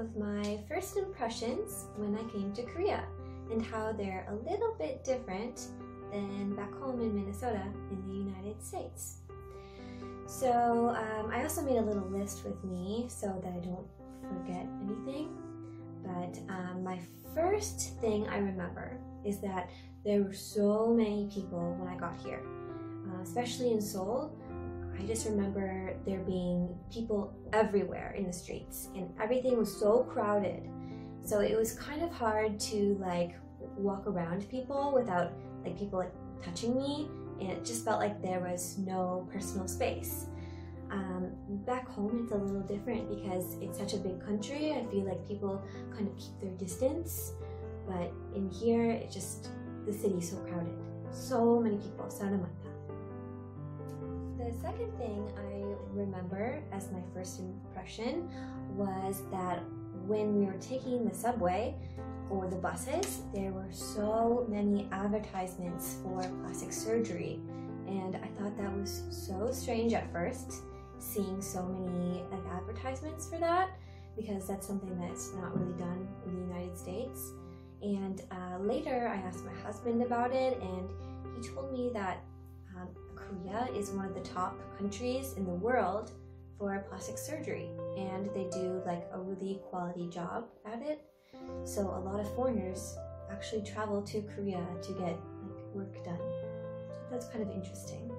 of my first impressions when I came to Korea and how they're a little bit different than back home in Minnesota in the United States. So I also made a little list with me so that I don't forget anything. But my first thing I remember is that there were so many people when I got here, especially in Seoul. I just remember there being people everywhere in the streets and everything was so crowded. So it was kind of hard to like walk around people without like people like touching me, and it just felt like there was no personal space. Back home it's a little different because it's such a big country. I feel like people kind of keep their distance, but in here it just, the city's so crowded. So many people, 사람많다. The second thing I remember as my first impression was that when we were taking the subway or the buses, there were so many advertisements for plastic surgery, and I thought that was so strange at first, seeing so many like advertisements for that, because that's something that's not really done in the United States. And later I asked my husband about it, and he told me that Korea is one of the top countries in the world for plastic surgery, and they do like a really quality job at it. So a lot of foreigners actually travel to Korea to get like work done. So that's kind of interesting.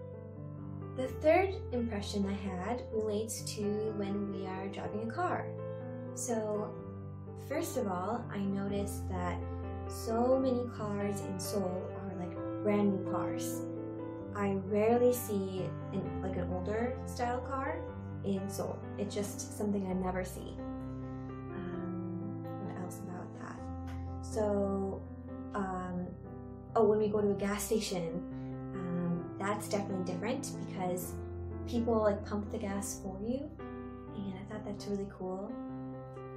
The third impression I had relates to when we are driving a car. So first of all, I noticed that so many cars in Seoul are like brand new cars. I rarely see like an older style car in Seoul. It's just something I never see. What else about that? So, when we go to a gas station, that's definitely different because people like pump the gas for you, and I thought that's really cool.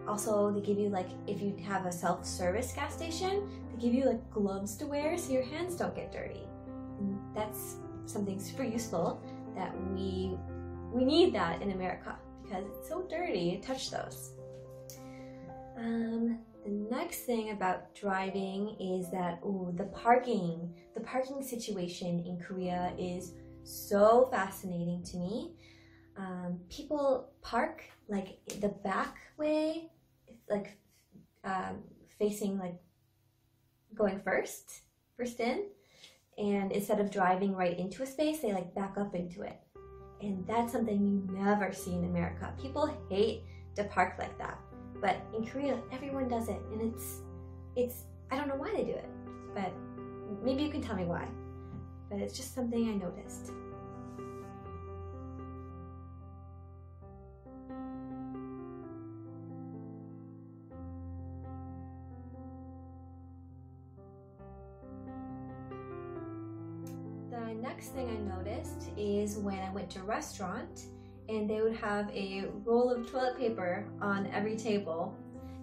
Also, they give you like, if you have a self-service gas station, they give you like gloves to wear so your hands don't get dirty. And that's something super useful that we need that in America because it's so dirty to touch those. The next thing about driving is that the parking situation in Korea is so fascinating to me. People park like the back way, like facing like going first in, and instead of driving right into a space, they like back up into it. And that's something you never see in America. People hate to park like that. But in Korea, everyone does it, and it's I don't know why they do it, but maybe you can tell me why. But it's just something I noticed. The next thing I noticed is when I went to a restaurant and they would have a roll of toilet paper on every table.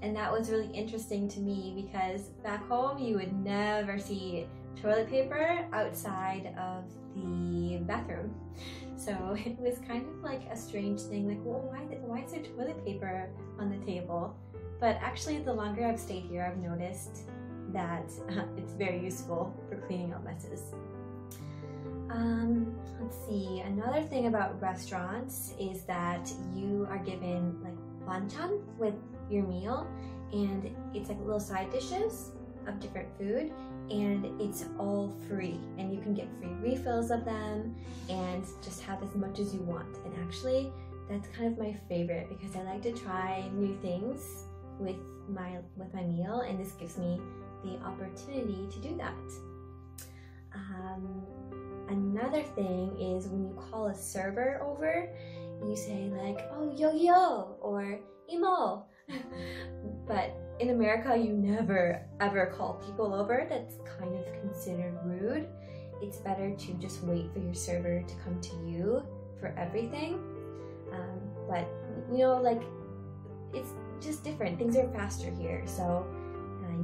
And that was really interesting to me because back home you would never see toilet paper outside of the bathroom. So it was kind of like a strange thing, like, well, why is there toilet paper on the table? But actually, the longer I've stayed here, I've noticed that it's very useful for cleaning up messes. Let's see, another thing about restaurants is that you are given like banchan with your meal, and it's like little side dishes of different food, and it's all free, and you can get free refills of them and just have as much as you want. And actually, that's kind of my favorite because I like to try new things with my meal, and this gives me the opportunity to do that. Another thing is when you call a server over, you say like, oh, yo, or imo. But in America, you never ever call people over. That's kind of considered rude. It's better to just wait for your server to come to you for everything. But you know, like, it's just different. Things are faster here, so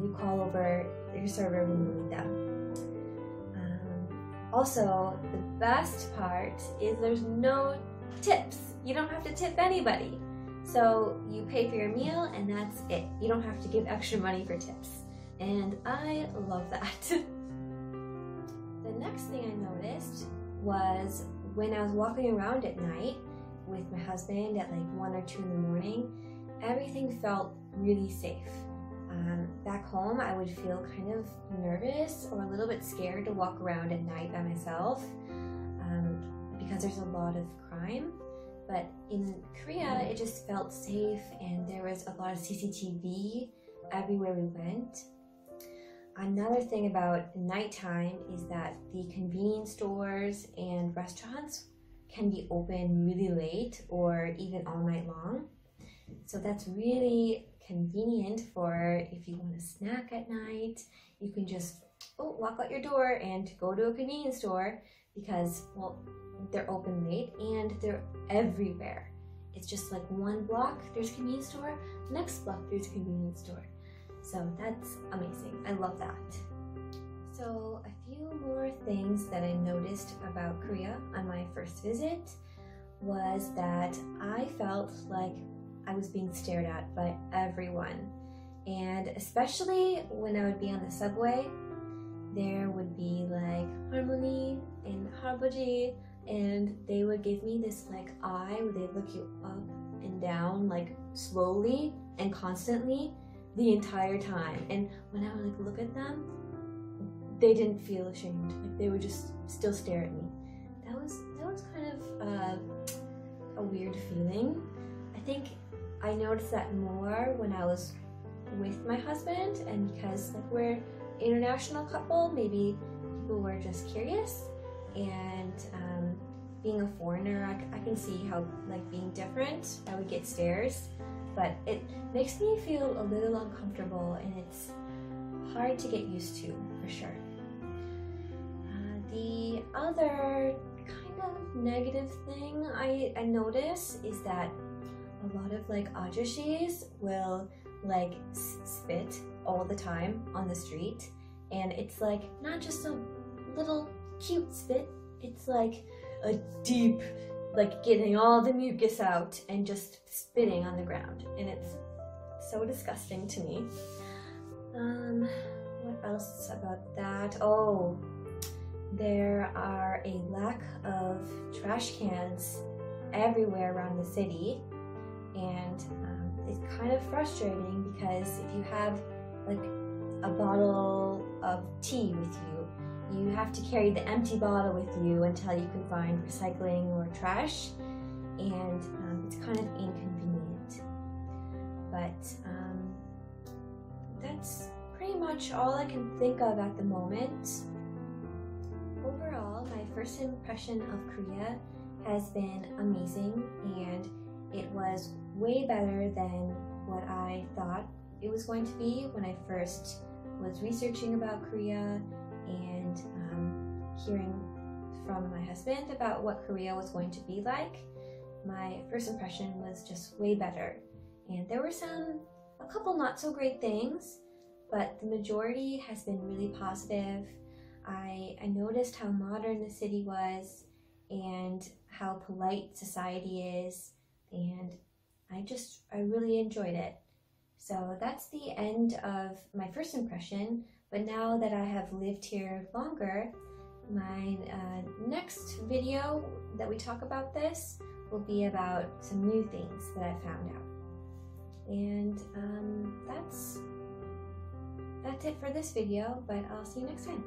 you call over your server when you need them. Also, the best part is there's no tips. You don't have to tip anybody. So you pay for your meal and that's it. You don't have to give extra money for tips. And I love that. The next thing I noticed was when I was walking around at night with my husband at like 1 or 2 in the morning, everything felt really safe. Back home, I would feel kind of nervous or a little bit scared to walk around at night by myself because there's a lot of crime. But in Korea, it just felt safe and there was a lot of CCTV everywhere we went. Another thing about nighttime is that the convenience stores and restaurants can be open really late or even all night long. So that's really convenient for if you want a snack at night. You can just walk out your door and go to a convenience store because, well, they're open late and they're everywhere. It's just like one block, there's a convenience store, next block, there's a convenience store. So that's amazing. I love that. So a few more things that I noticed about Korea on my first visit was that I felt like I was being stared at by everyone. And especially when I would be on the subway, there would be like harmony and 할아버지, and they would give me this like eye where they look you up and down like slowly and constantly the entire time. And when I would like look at them, they didn't feel ashamed. Like they would just still stare at me. That was kind of a weird feeling. I think I noticed that more when I was with my husband, and because like we're an international couple, maybe people were just curious. And being a foreigner, I can see how like being different, I would get stares, but it makes me feel a little uncomfortable and it's hard to get used to for sure. The other kind of negative thing I notice is that a lot of like Audreys will like spit all the time on the street, and it's like not just a little cute spit, it's like a deep, like getting all the mucus out and just spitting on the ground, and it's so disgusting to me. What else about that? Oh, there are a lack of trash cans everywhere around the city, and it's kind of frustrating because if you have like a bottle of tea with you, you have to carry the empty bottle with you until you can find recycling or trash, and it's kind of inconvenient. But that's pretty much all I can think of at the moment. Overall, my first impression of Korea has been amazing, and it was way better than what I thought it was going to be when I first was researching about Korea and hearing from my husband about what Korea was going to be like. My first impression was just way better, and there were a couple not so great things, but the majority has been really positive. I noticed how modern the city was and how polite society is, and I really enjoyed it. So that's the end of my first impression, but now that I have lived here longer, my next video that we talk about this will be about some new things that I found out. And that's it for this video, but I'll see you next time.